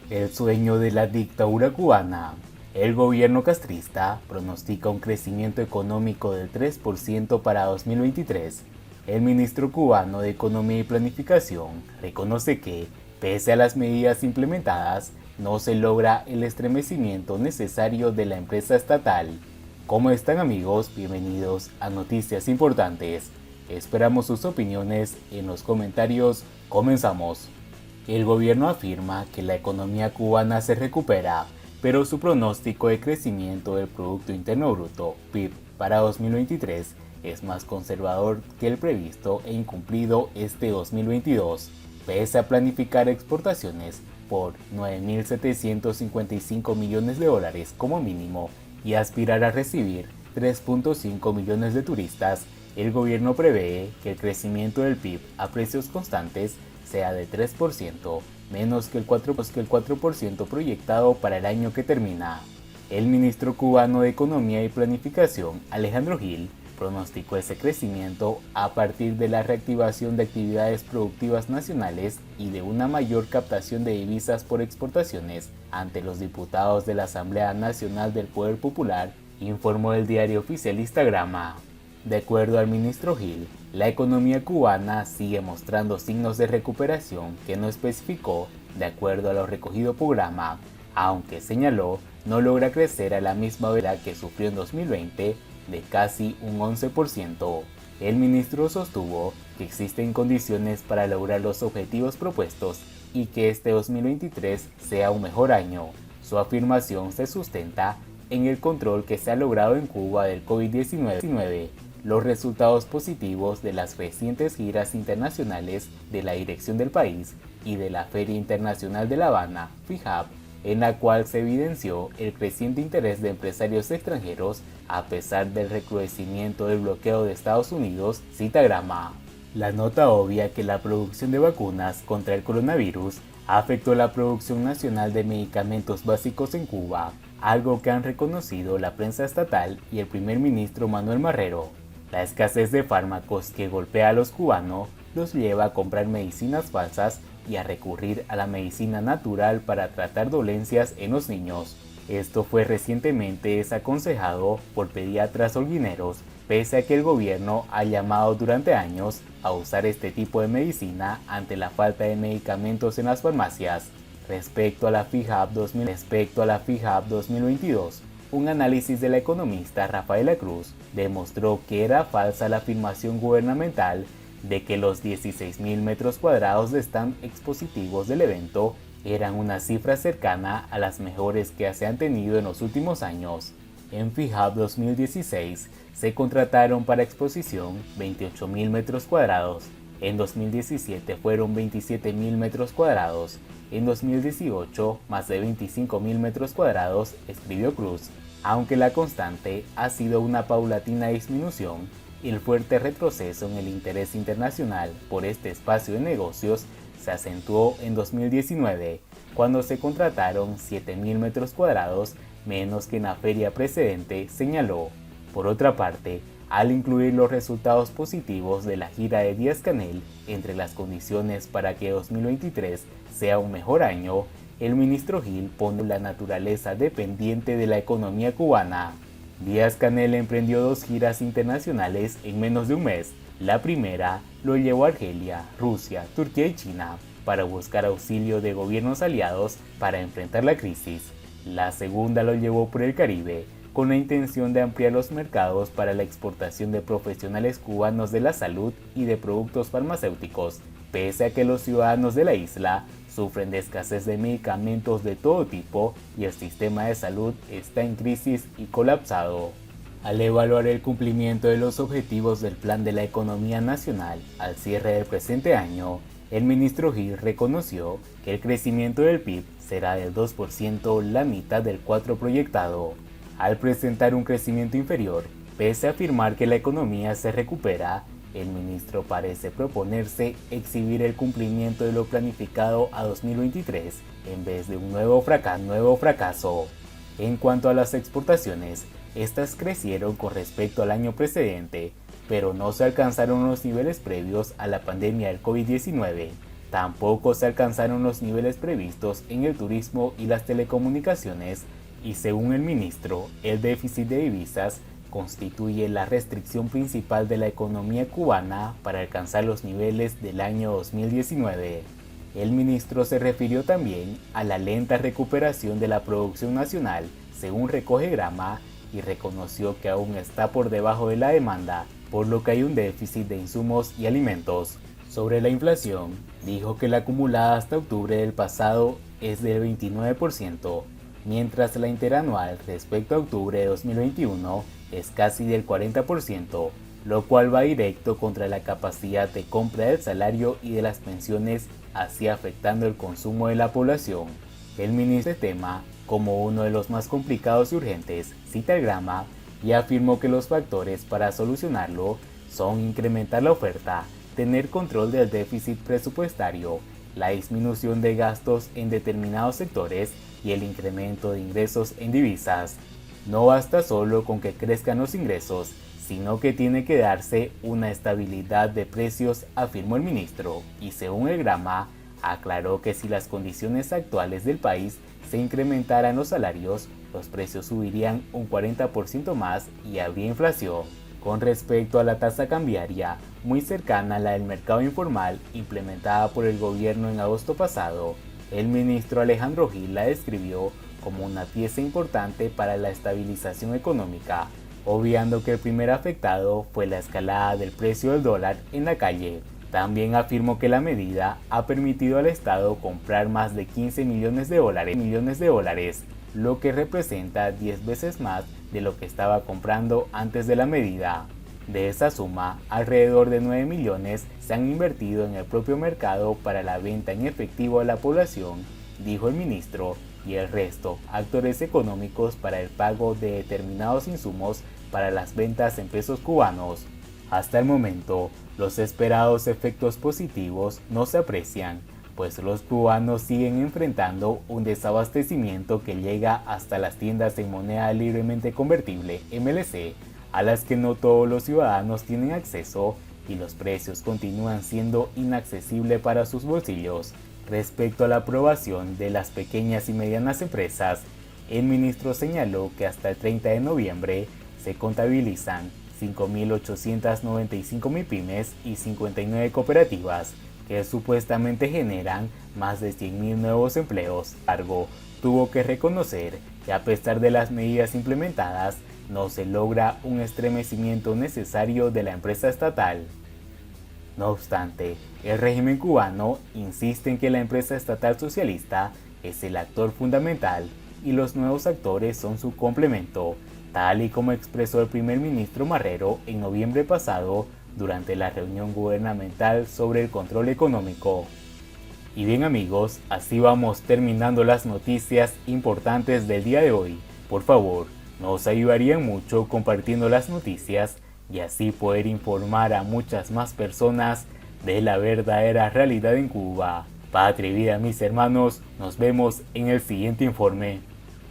El sueño de la dictadura cubana. El gobierno castrista pronostica un crecimiento económico del 3% para 2023. El ministro cubano de Economía y Planificación reconoce que, pese a las medidas implementadas, no se logra el estremecimiento necesario de la empresa estatal. ¿Cómo están, amigos? Bienvenidos a Noticias Importantes. Esperamos sus opiniones en los comentarios. Comenzamos. El gobierno afirma que la economía cubana se recupera, pero su pronóstico de crecimiento del Producto Interno Bruto, PIB, para 2023 es más conservador que el previsto e incumplido este 2022, pese a planificar exportaciones por 9.755 millones de dólares como mínimo y aspirar a recibir 3.5 millones de turistas. El gobierno prevé que el crecimiento del PIB a precios constantes sea de 3%, menos que el 4% proyectado para el año que termina. El ministro cubano de Economía y Planificación, Alejandro Gil, pronosticó ese crecimiento a partir de la reactivación de actividades productivas nacionales y de una mayor captación de divisas por exportaciones ante los diputados de la Asamblea Nacional del Poder Popular, informó el diario oficialista Grama. De acuerdo al ministro Gil, la economía cubana sigue mostrando signos de recuperación que no especificó de acuerdo a lo recogido por Grama, aunque señaló no logra crecer a la misma velocidad que sufrió en 2020 de casi un 11%. El ministro sostuvo que existen condiciones para lograr los objetivos propuestos y que este 2023 sea un mejor año. Su afirmación se sustenta en el control que se ha logrado en Cuba del COVID-19, los resultados positivos de las recientes giras internacionales de la dirección del país y de la Feria Internacional de La Habana, FIHAB, en la cual se evidenció el creciente interés de empresarios extranjeros a pesar del recrudecimiento del bloqueo de Estados Unidos, cita Grama. La nota obvia que la producción de vacunas contra el coronavirus afectó la producción nacional de medicamentos básicos en Cuba, algo que han reconocido la prensa estatal y el primer ministro Manuel Marrero. La escasez de fármacos que golpea a los cubanos los lleva a comprar medicinas falsas y a recurrir a la medicina natural para tratar dolencias en los niños. Esto fue recientemente desaconsejado por pediatras holguineros, pese a que el gobierno ha llamado durante años a usar este tipo de medicina ante la falta de medicamentos en las farmacias. Respecto a la FIHAB 2022, un análisis de la economista Rafaela Cruz demostró que era falsa la afirmación gubernamental de que los 16.000 metros cuadrados de stand expositivos del evento eran una cifra cercana a las mejores que se han tenido en los últimos años. En FIHAB 2016 se contrataron para exposición 28.000 metros cuadrados, en 2017 fueron 27.000 metros cuadrados, en 2018 más de 25.000 metros cuadrados, escribió Cruz. Aunque la constante ha sido una paulatina disminución, el fuerte retroceso en el interés internacional por este espacio de negocios se acentuó en 2019, cuando se contrataron 7.000 metros cuadrados menos que en la feria precedente, señaló. Por otra parte, al incluir los resultados positivos de la gira de Díaz-Canel entre las condiciones para que 2023 sea un mejor año, el ministro Gil pone la naturaleza dependiente de la economía cubana. Díaz-Canel emprendió 2 giras internacionales en menos de un mes. La primera lo llevó a Argelia, Rusia, Turquía y China para buscar auxilio de gobiernos aliados para enfrentar la crisis. La segunda lo llevó por el Caribe, con la intención de ampliar los mercados para la exportación de profesionales cubanos de la salud y de productos farmacéuticos, pese a que los ciudadanos de la isla sufren de escasez de medicamentos de todo tipo y el sistema de salud está en crisis y colapsado. Al evaluar el cumplimiento de los objetivos del Plan de la Economía Nacional al cierre del presente año, el ministro Gil reconoció que el crecimiento del PIB será del 2%, la mitad del 4% proyectado. Al presentar un crecimiento inferior, pese a afirmar que la economía se recupera, el ministro parece proponerse exhibir el cumplimiento de lo planificado a 2023 en vez de un nuevo fracaso. En cuanto a las exportaciones, estas crecieron con respecto al año precedente, pero no se alcanzaron los niveles previos a la pandemia del COVID-19. Tampoco se alcanzaron los niveles previstos en el turismo y las telecomunicaciones y según el ministro, el déficit de divisas constituye la restricción principal de la economía cubana para alcanzar los niveles del año 2019. El ministro se refirió también a la lenta recuperación de la producción nacional, según recoge Grama, y reconoció que aún está por debajo de la demanda, por lo que hay un déficit de insumos y alimentos. Sobre la inflación, dijo que la acumulada hasta octubre del pasado es del 29%, mientras la interanual respecto a octubre de 2021 es casi del 40%, lo cual va directo contra la capacidad de compra del salario y de las pensiones, así afectando el consumo de la población. El ministro de tema, como uno de los más complicados y urgentes, cita el Grama y afirmó que los factores para solucionarlo son incrementar la oferta, tener control del déficit presupuestario, la disminución de gastos en determinados sectores y el incremento de ingresos en divisas. No basta solo con que crezcan los ingresos, sino que tiene que darse una estabilidad de precios, afirmó el ministro, y según el Grama, aclaró que si las condiciones actuales del país se incrementaran los salarios, los precios subirían un 40% más y habría inflación. Con respecto a la tasa cambiaria, muy cercana a la del mercado informal implementada por el gobierno en agosto pasado, el ministro Alejandro Gil la describió como una pieza importante para la estabilización económica, obviando que el primer afectado fue la escalada del precio del dólar en la calle. También afirmó que la medida ha permitido al Estado comprar más de 15 millones de dólares, lo que representa 10 veces más de lo que estaba comprando antes de la medida. De esa suma, alrededor de 9 millones se han invertido en el propio mercado para la venta en efectivo a la población, dijo el ministro, y el resto, actores económicos para el pago de determinados insumos para las ventas en pesos cubanos. Hasta el momento, los esperados efectos positivos no se aprecian, pues los cubanos siguen enfrentando un desabastecimiento que llega hasta las tiendas en moneda libremente convertible, MLC, a las que no todos los ciudadanos tienen acceso y los precios continúan siendo inaccesibles para sus bolsillos. Respecto a la aprobación de las pequeñas y medianas empresas, el ministro señaló que hasta el 30 de noviembre se contabilizan 5.895 MIPYMES y 59 cooperativas, que supuestamente generan más de 100.000 nuevos empleos. Cargo tuvo que reconocer que a pesar de las medidas implementadas, no se logra un estremecimiento necesario de la empresa estatal. No obstante, el régimen cubano insiste en que la empresa estatal socialista es el actor fundamental y los nuevos actores son su complemento, tal y como expresó el primer ministro Marrero en noviembre pasado durante la reunión gubernamental sobre el control económico. Y bien amigos, así vamos terminando las noticias importantes del día de hoy. Por favor, nos ayudarían mucho compartiendo las noticias y así poder informar a muchas más personas de la verdadera realidad en Cuba. Patria y vida mis hermanos, nos vemos en el siguiente informe.